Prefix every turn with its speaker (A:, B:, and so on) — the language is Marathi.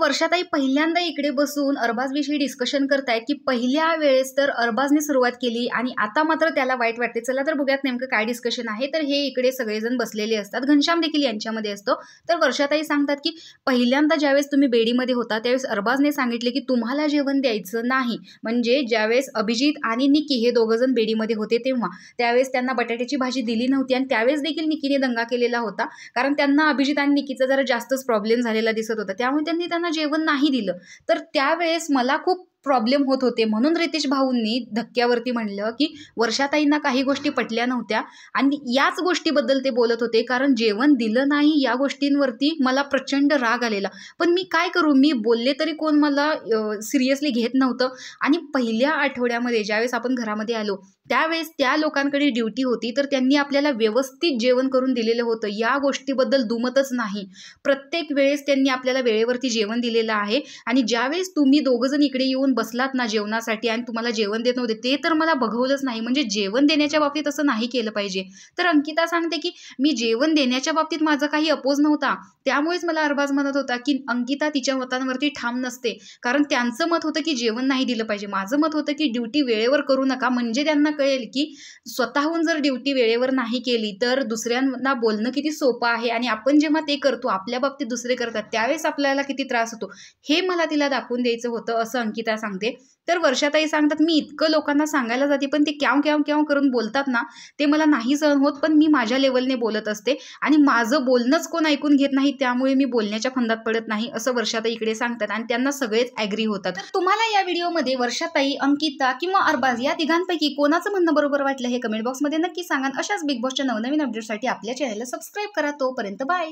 A: वर्षाताई पहिल्यांदा इकडे बसून अरबाजविषयी डिस्कशन करतायत की पहिल्या वेळेस तर अरबाजने सुरुवात केली आणि आता मात्र त्याला वाईट वाटते। चला तर बघूयात नेमकं काय डिस्कशन आहे। तर हे इकडे सगळेजण बसलेले असतात, घनश्याम देखील यांच्यामध्ये असतो। तर वर्षाताई सांगतात की पहिल्यांदा ज्यावेळेस तुम्ही बेडीमध्ये होता त्यावेळेस अरबाजने सांगितले की तुम्हाला जेवण द्यायचं नाही। म्हणजे ज्यावेळेस अभिजित आणि निकी हे दोघंजण बेडीमध्ये होते तेव्हा त्यावेळेस त्यांना बटाट्याची भाजी दिली नव्हती आणि त्यावेळेस देखील निकीने दंगा केलेला होता, कारण त्यांना अभिजित आणि निकीचा जरा जास्तच प्रॉब्लेम झालेला दिसत होता, त्यामुळे त्यांना जेवण नाही दिलं। तर त्यावेळेस मला खूप प्रॉब्लेम होत होते, म्हणून रितेश भाऊंनी धक्क्यावरती म्हणलं की वर्षाताईंना काही गोष्टी पटल्या नव्हत्या आणि याच गोष्टीबद्दल ते बोलत होते, कारण जेवण दिलं नाही या गोष्टींवरती मला प्रचंड राग आलेला। पण मी काय करू, मी बोलले तरी कोण मला सिरियसली घेत नव्हतं। आणि पहिल्या आठवड्यामध्ये ज्यावेळेस आपण घरामध्ये आलो त्यावेळेस त्या लोकांकडे ड्युटी होती, तर त्यांनी आपल्याला व्यवस्थित जेवण करून दिलेलं होतं, या गोष्टीबद्दल दुमतच नाही। प्रत्येक वेळेस त्यांनी आपल्याला वेळेवरती जेवण दिलेलं आहे आणि ज्यावेळेस तुम्ही दोघंजण इकडे येऊन बसलात ना जेवणासाठी आणि तुम्हाला जेवण देत नव्हते ते तर मला बघवलंच नाही। म्हणजे जेवण देण्याच्या बाबतीत असं नाही केलं पाहिजे। तर अंकिता सांगते की मी जेवण देण्याच्या बाबतीत माझा काही अपोज नव्हता, त्यामुळेच मला अरबाज म्हणत होता की अंकिता तिच्या मतांवरती ठाम नसते, कारण त्यांचं मत होतं की जेवण नाही दिलं पाहिजे, माझं मत होतं की ड्युटी वेळेवर करू नका, म्हणजे त्यांना कळेल की स्वतःहून जर ड्युटी वेळेवर नाही केली तर दुसऱ्यांना बोलणं किती सोपं आहे आणि आपण जेव्हा ते करतो आपल्या बाबतीत दुसरे करतात त्यावेळेस आपल्याला किती त्रास होतो हे मला तिला दाखवून द्यायचं होतं, असं अंकिता सांगते। तर वर्षाताई सांगतात मी इतकं लोकांना सांगायला जाते पण ते क्याव क्याव क्याव करून बोलतात ना, ते मला नाही सहन होत, पण मी माझ्या लेवलने बोलत असते आणि माझं बोलणंच कोण ऐकून घेत नाही, त्यामुळे मी बोलण्याच्या फंदात पडत नाही, असं वर्षाताई इकडे सांगतात आणि त्यांना सगळेच ॲग्री होतात। तर तुम्हाला या व्हिडिओमध्ये वर्षाताई, अंकिता किंवा अरबाज या तिघांपैकी कोणाचं म्हणणं बरोबर वाटलं हे कमेंट बॉक्समध्ये नक्की सांगा। अशाच बिग बॉसच्या नवनवीन अपडेटसाठी आपल्या चॅनलला सबस्क्राईब करा। तोपर्यंत बाय।